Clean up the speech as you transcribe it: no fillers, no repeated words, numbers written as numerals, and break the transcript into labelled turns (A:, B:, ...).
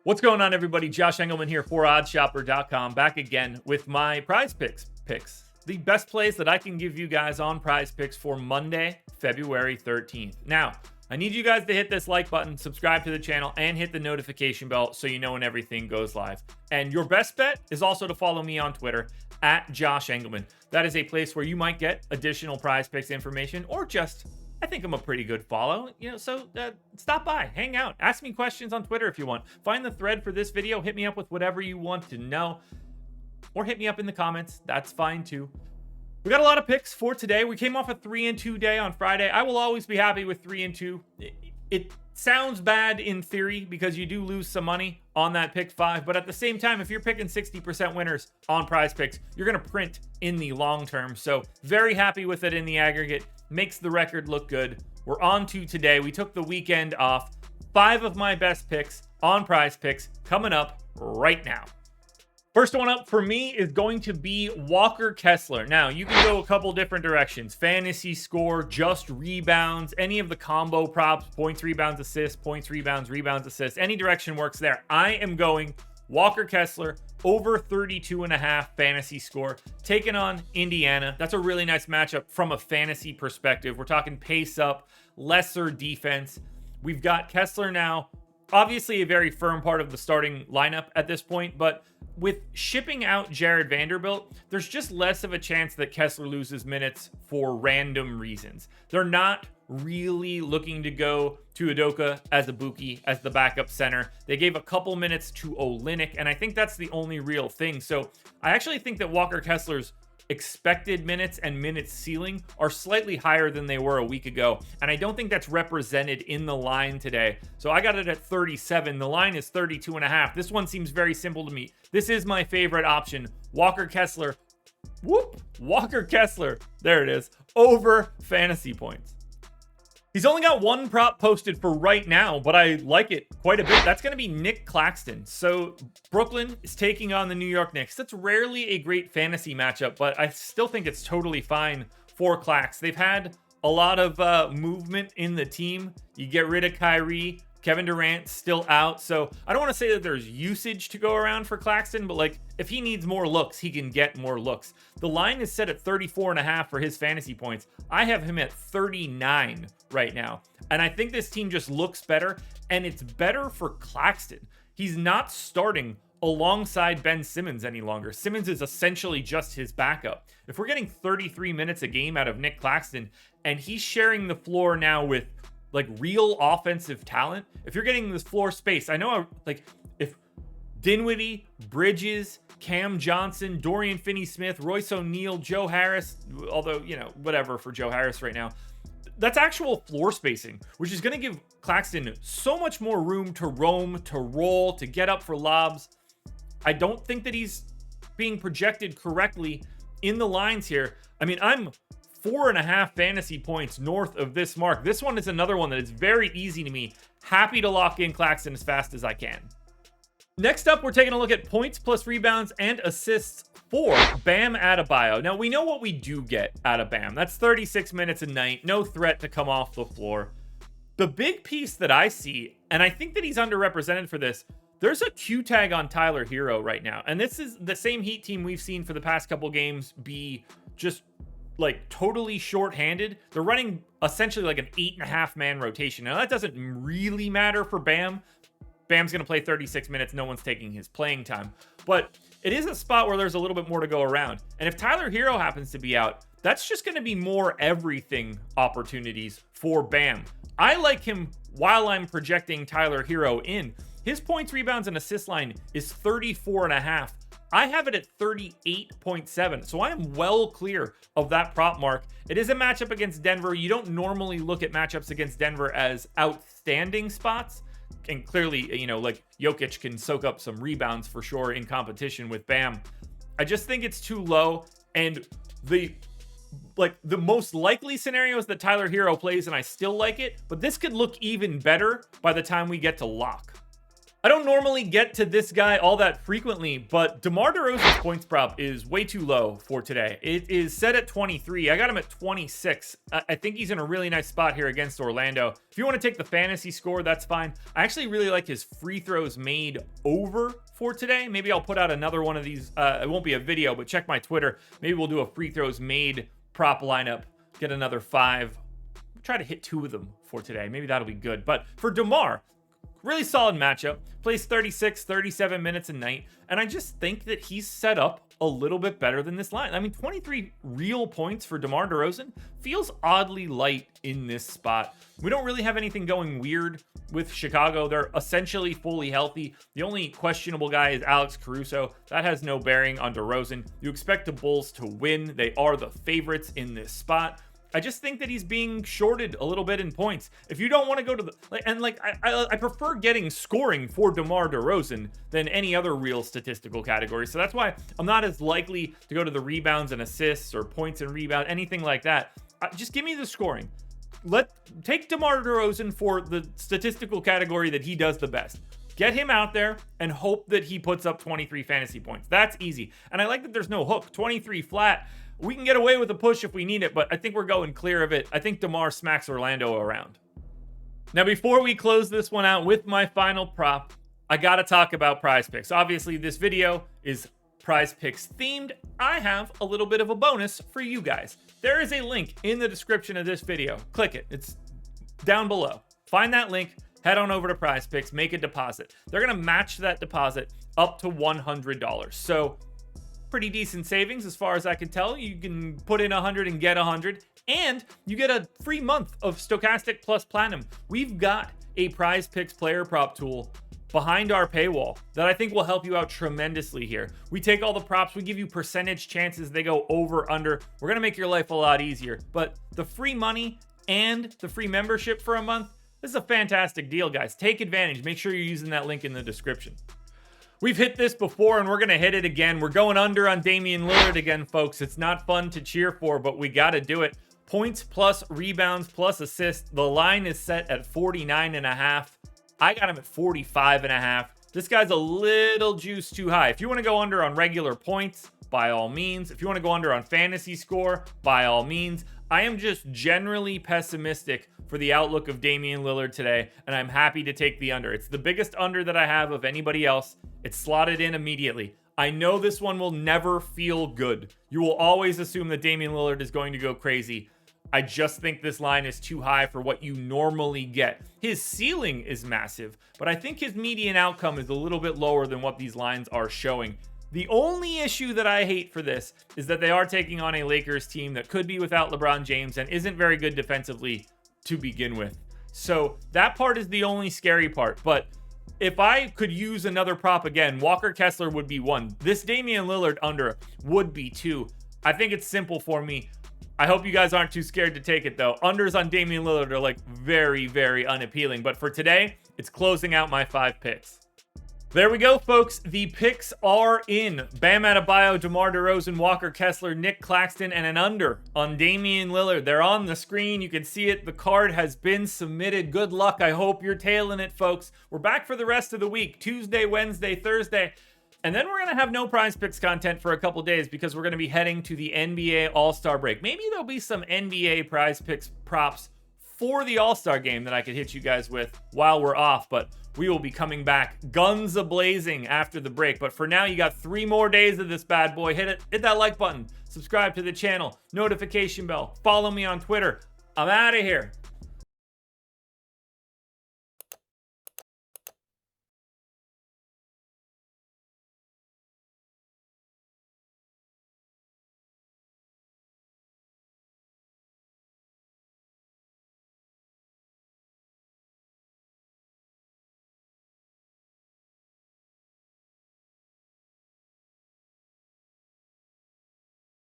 A: What's going on, everybody? Josh Engelman here for OddsShopper.com, back again with my PrizePicks picks. The best plays that I can give you guys on PrizePicks for Monday, February 13th. Now, I need you guys to hit this like button, subscribe to the channel, and hit the notification bell so you know when everything goes live. And your best bet is also to follow me on Twitter at Josh Engelman. That is a place where you might get additional PrizePicks information, or just, I think I'm a pretty good follow, so stop by, hang out, ask me questions on Twitter if you want. Find the thread for this video, hit me up with whatever you want to know, or hit me up in the comments. That's fine too. We got a lot of picks for today. We came off a 3-2 day on Friday. I will always be happy with 3-2. It sounds bad in theory because you do lose some money on that pick 5, but at the same time, if you're picking 60% winners on PrizePicks, you're going to print in the long term. So very happy with it in the aggregate. Makes the record look good. We're on to today. We took the weekend off. 5 of my best picks on PrizePicks coming up right now. First one up for me is going to be Walker Kessler. Now, you can go a couple different directions. Fantasy score, just rebounds, any of the combo props, points, rebounds, assists, points, rebounds, rebounds, assists. Any direction works there. I am going Walker Kessler over 32.5 fantasy score, taking on Indiana. That's a really nice matchup from a fantasy perspective. We're talking pace up, lesser defense. We've got Kessler now, obviously a very firm part of the starting lineup at this point, but with shipping out Jared Vanderbilt, there's just less of a chance that Kessler loses minutes for random reasons. They're not really looking to go to Udoka as a Buki, as the backup center. They gave a couple minutes to Olynyk, and I think that's the only real thing. So I actually think that Walker Kessler's expected minutes and minutes ceiling are slightly higher than they were a week ago, and I don't think that's represented in the line today. So I got it at 37. The line is 32.5. This one seems very simple to me. This is my favorite option. Walker Kessler. Walker Kessler. There it is. Over fantasy points. He's only got one prop posted for right now, but I like it quite a bit. That's going to be Nick Claxton. So Brooklyn is taking on the New York Knicks. That's rarely a great fantasy matchup, but I still think it's totally fine for Clax. They've had a lot of movement in the team. You get rid of Kyrie. Kevin Durant still out. So I don't want to say that there's usage to go around for Claxton, but like if he needs more looks, he can get more looks. The line is set at 34.5 for his fantasy points. I have him at 39 right now. And I think this team just looks better, and it's better for Claxton. He's not starting alongside Ben Simmons any longer. Simmons is essentially just his backup. If we're getting 33 minutes a game out of Nick Claxton, and he's sharing the floor now with like real offensive talent, if you're getting this floor space, I know if Dinwiddie, Bridges, Cam Johnson, Dorian Finney-Smith, Royce O'Neal, Joe Harris, although, whatever for Joe Harris right now, that's actual floor spacing, which is going to give Claxton so much more room to roam, to roll, to get up for lobs. I don't think that he's being projected correctly in the lines here. I mean, I'm 4.5 fantasy points north of this mark. This one is another one that is very easy to me. Happy to lock in Claxton as fast as I can. Next up, we're taking a look at points plus rebounds and assists for Bam Adebayo. Now, we know what we do get out of Bam. That's 36 minutes a night, no threat to come off the floor. The big piece that I see, and I think that he's underrepresented for this, there's a Q tag on Tyler Hero right now. And this is the same Heat team we've seen for the past couple games be just like totally short-handed. They're running essentially like an 8.5-man rotation. Now, that doesn't really matter for Bam. Bam's going to play 36 minutes. No one's taking his playing time. But it is a spot where there's a little bit more to go around. And if Tyler Hero happens to be out, that's just going to be more everything opportunities for Bam. I like him while I'm projecting Tyler Hero in. His points, rebounds, and assist line is 34.5. I have it at 38.7, so I am well clear of that prop mark. It is a matchup against Denver. You don't normally look at matchups against Denver as outstanding spots. And clearly, like Jokic can soak up some rebounds for sure in competition with Bam. I just think it's too low. And the most likely scenario is that Tyler Hero plays, and I still like it. But this could look even better by the time we get to lock. I don't normally get to this guy all that frequently, but DeMar DeRozan's points prop is way too low for today. It is set at 23. I got him at 26. I think he's in a really nice spot here against Orlando. If you want to take the fantasy score, that's fine. I actually really like his free throws made over for today. Maybe I'll put out another one of these. It won't be a video, but check my Twitter. Maybe we'll do a free throws made prop lineup, get another 5. Try to hit 2 of them for today. Maybe that'll be good. But for DeMar, really solid matchup. Plays 36, 37 minutes a night. And I just think that he's set up a little bit better than this line. I mean, 23 real points for DeMar DeRozan feels oddly light in this spot. We don't really have anything going weird with Chicago. They're essentially fully healthy. The only questionable guy is Alex Caruso. That has no bearing on DeRozan. You expect the Bulls to win. They are the favorites in this spot. I just think that he's being shorted a little bit in points. If you don't want to go to the I prefer getting scoring for DeMar DeRozan than any other real statistical category. So that's why I'm not as likely to go to the rebounds and assists or points and rebound, anything like that. Just give me the scoring. Take DeMar DeRozan for the statistical category that he does the best. Get him out there and hope that he puts up 23 fantasy points. That's easy. And I like that there's no hook. 23 flat. We can get away with a push if we need it, but I think we're going clear of it. I think DeMar smacks Orlando around. Now, before we close this one out with my final prop, I got to talk about PrizePicks. Obviously, this video is PrizePicks themed. I have a little bit of a bonus for you guys. There is a link in the description of this video. Click it. It's down below. Find that link. Head on over to PrizePicks. Make a deposit. They're going to match that deposit up to $100. So pretty decent savings as far as I can tell. You can put in 100 and get 100, and you get a free month of Stochastic plus Platinum. We've got a PrizePicks player prop tool behind our paywall that I think will help you out tremendously here. We take all the props, we give you percentage chances, they go over, under. We're gonna make your life a lot easier, but the free money and the free membership for a month, this is a fantastic deal, guys. Take advantage. Make sure you're using that link in the description. We've hit this before, and we're going to hit it again. We're going under on Damian Lillard again, folks. It's not fun to cheer for, but we got to do it. Points plus rebounds plus assists. The line is set at 49.5. I got him at 45.5. This guy's a little juice too high. If you want to go under on regular points, by all means. If you want to go under on fantasy score, by all means. I am just generally pessimistic for the outlook of Damian Lillard today, and I'm happy to take the under. It's the biggest under that I have of anybody else. It's slotted in immediately. I know this one will never feel good. You will always assume that Damian Lillard is going to go crazy. I just think this line is too high for what you normally get. His ceiling is massive, but I think his median outcome is a little bit lower than what these lines are showing. The only issue that I hate for this is that they are taking on a Lakers team that could be without LeBron James and isn't very good defensively to begin with. So that part is the only scary part. But if I could use another prop again, Walker Kessler would be 1. This Damian Lillard under would be 2. I think it's simple for me. I hope you guys aren't too scared to take it, though. Unders on Damian Lillard are like very, very unappealing. But for today, it's closing out my 5 picks. There we go, folks. The picks are in. Bam Adebayo, DeMar DeRozan, Walker Kessler, Nick Claxton, and an under on Damian Lillard. They're on the screen. You can see it. The card has been submitted. Good luck. I hope you're tailing it, folks. We're back for the rest of the week. Tuesday, Wednesday, Thursday. And then we're going to have no PrizePicks content for a couple days because we're going to be heading to the NBA All-Star break. Maybe there'll be some NBA PrizePicks props for the All-Star game that I could hit you guys with while we're off, but we will be coming back guns a-blazing after the break. But for now, you got 3 more days of this bad boy. Hit that like button, subscribe to the channel, notification bell, follow me on Twitter. I'm out of here.